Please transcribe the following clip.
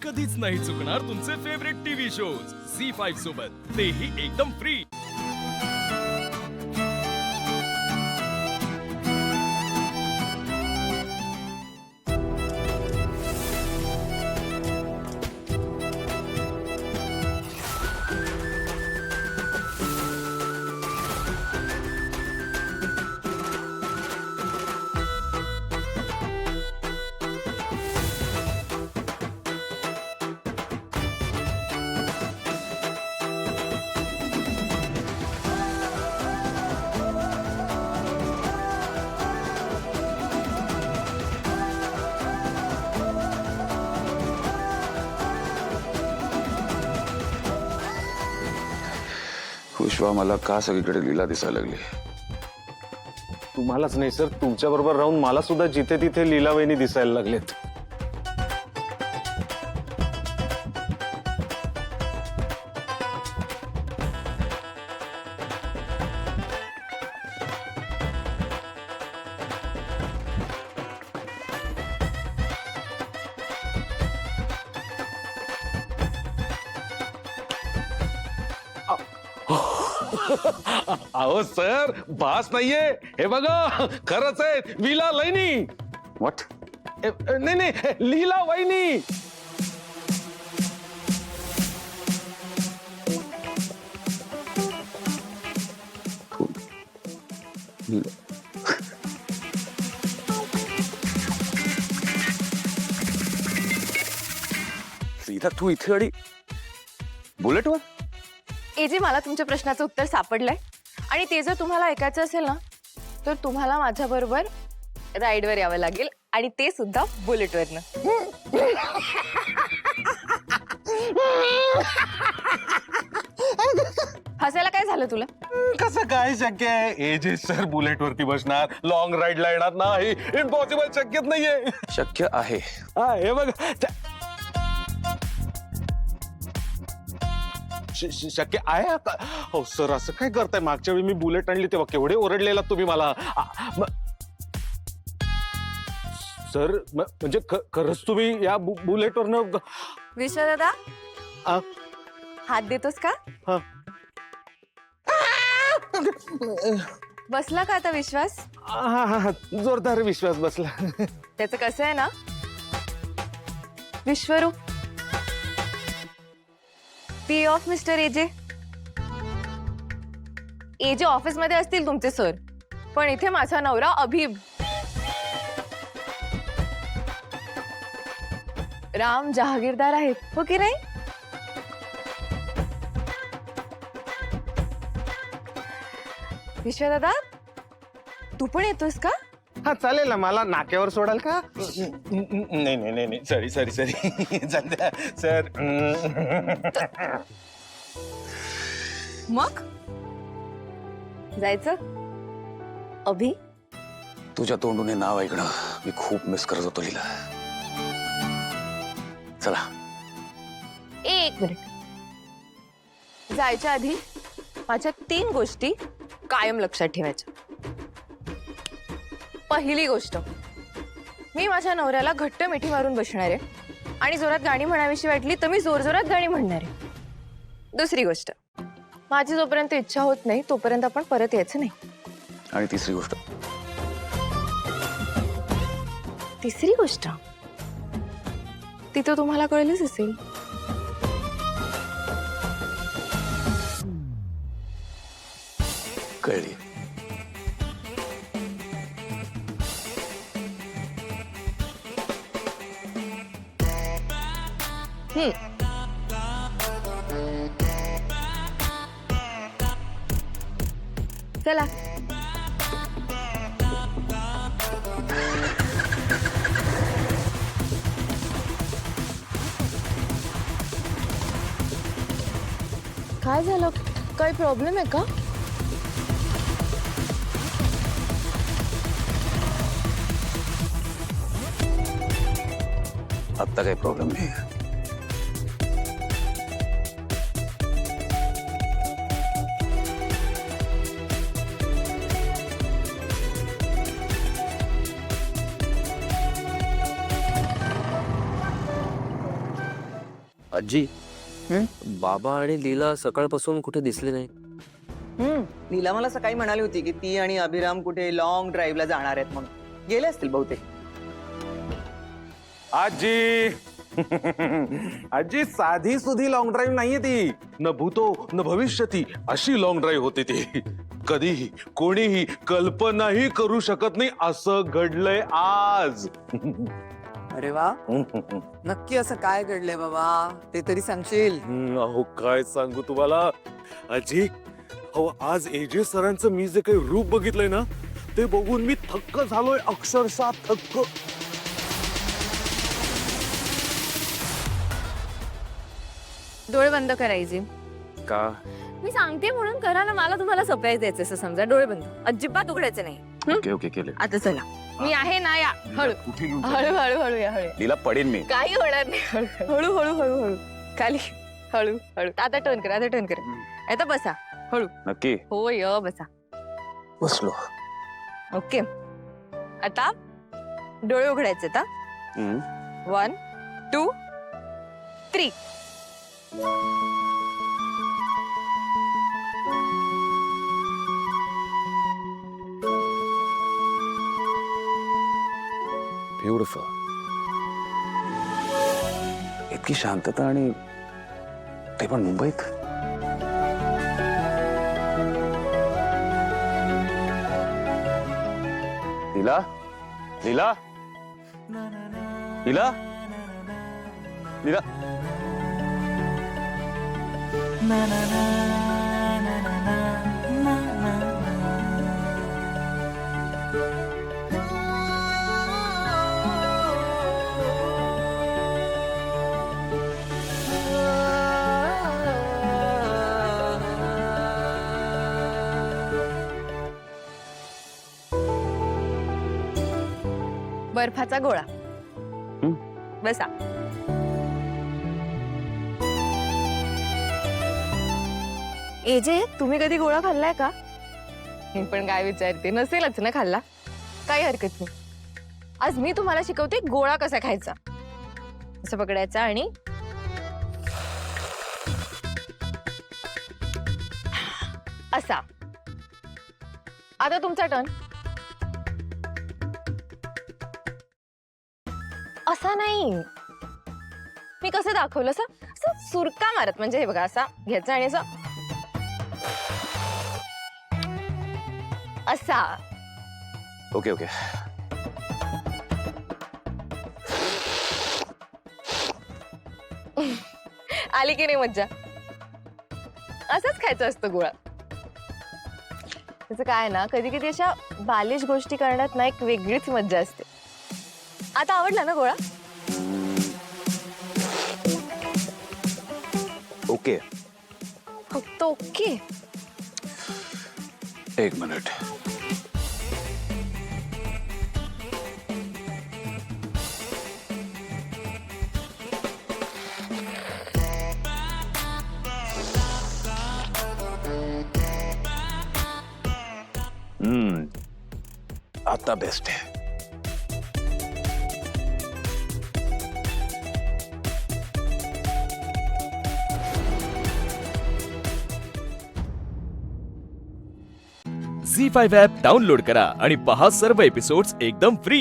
कधीच नाही चुकणार तुमचे फेवरेट टीव्ही शोज झी5 सोबत, तेही एकदम फ्री। विश्वा, मला का सगळीकडे लीला दिसायला लागली? तुम्हालाच नाही सर, तुमच्या बरोबर राहून मला सुद्धा जिथे तिथे लीलावहिनी दिसायला लागलेत। अहो सर, बास नाहीये, हे बघा खरंच आहे, लीला वहिनी। व्हॉट? नाही नाही, लीला वहिनी। सीधा तू इथे आणि बुलेटवर? एजे, मला तुमच्या प्रश्नाचं उत्तर सापडलंय आणि ते जर तुम्हाला ऐकायचं असेल ना, तर तुम्हाला माझ्या बरोबर राईडवर यावं लागेल आणि ते सुद्धा बुलेटवरनं। हसायला काय झालं तुला? कसं काय शक्य आहे? एजे सर बुलेट वरती बसणार, लॉंग राईडला येणार नाही, इम्पॉसिबल, शक्यच नाहीये। शक्य आहे। हा, हे बघ, शक्य आहे का? हो सर, असं काय करताय? मागच्या वेळी मी बुलेट आणली तेव्हा केवढे ओरडलेला तुम्ही मला। सर, म्हणजे खरंच तुम्ही या बुलेटवरनं? विश्वदादा, हात देतोस का? हा। बसला का आता विश्वास? हा हा हा, जोरदार विश्वास बसला। त्याचं कसं आहे ना, Vishwaroop, P of mister AJ. AJ office मध्ये असतील तुमचे सर, पण इथे माझा नवरा अभिब, राम जहागीरदार आहेत, हो की नाही? विश्वदादा, तू पण येतोस का? हा चालेल ना, मला नाक्यावर सोडाल का? नाही नाही नाही नाही, सॉरी सॉरी सॉरी, सर। मग जायचं? अभि, तुझ्या तोंडूने नाव ऐकणं मी खूप मिस करत होतो लीला। चला। एक मिनिट, जायच्या आधी माझ्या 3 गोष्टी कायम लक्षात ठेवायच्या। पहिली गोष्ट, मी माझ्या नवऱ्याला घट्ट मिठी मारून बसणार आहे आणि जोरात गाणी म्हणावीशी वाटली तर मी जोरजोरात गाणी म्हणणार आहे। दुसरी गोष्ट, माझी जोपर्यंत इच्छा होत नाही तोपर्यंत आपण परत यायचं नाही। आणि तिसरी गोष्ट? तिसरी गोष्ट ती तर तुम्हाला कळलीच असेल। कळली। चला। काय झालं? काही प्रॉब्लेम आहे का? आता काही प्रॉब्लेम नाही। आजी बाबा आणि लीला सकाळपासून कुठे दिसले नाही. लीला मला सकाळी म्हणाली होती की ती आणि अभिराम कुठे लॉंग ड्राईव्हला जाणार आहेत म्हणून. गेले असतील बहुतेक. आजी आजी साधी सुधी लॉंग ड्राईव्ह नाहीये ती. न भूतो न भविष्यती अशी लॉंग ड्राईव्ह होती ती. कधीही कोणीही कल्पनाही करू शकत नाही असं घडलंय आज. अरे वा, नक्की असं काय घडलंय बाबा, ते तरी सांगशील? अहो काय सांगू तुम्हाला आजी. अहो आज एजे सरांचं मी जे काही रूप बघितलंय ना ते बघून मी थक्क झालोय, अक्षरशः थक्क. डोळे बंद करायचे. का? मी सांगते म्हणून करा ना. मला तुम्हाला सरप्राईज द्यायचं असं समजा. डोळे बंद, अजिबात उघडायचे नाही. ओके ओके केले. आता चला, मी आहे ना. या हळू हळू हळू हळू या. हळू लीला पडेन मी. काही होणार नाही. हळू हळू हळू हळू खाली. हळू हळू. आता टर्न करा, आता टर्न करा. आता बसा. हळू. नक्की हो बसा. बसलो. ओके, आता डोळे उघडायचे. आता 1 2 3. ब्युटिफुल. इतकी शांतता आणि ते पण मुंबईत. लीला लीला लीला लीला. बर्फाचा गोळा. बसा. एजे, तुम्ही कधी गोळा खाल्लाय का? मी पण काय विचारते, नसेलच ना खाल्ला. काही हरकत नाही. आज मी तुम्हाला शिकवते गोळा कसा खायचा. असं पकडायचा आणि असा. आता तुमचा टर्न. असा नाही, मी कसं दाखवलं असं असं सुरका मारत. म्हणजे हे बघा, असा घ्यायचा आणि असं असा. Okay okay. आली की नाही मज्जा? असंच खायचं असतं गोळा. त्याचं काय ना, कधी कधी अशा बालिश गोष्टी करण्यात ना एक वेगळीच मज्जा असते. आता आवडला ना गोळा? ओके. फक्त ओके. एक मिनिट. आता बेस्ट आहे. झी5 ॲप डाउनलोड करा आणि पहा सर्व एपिसोड्स एकदम फ्री.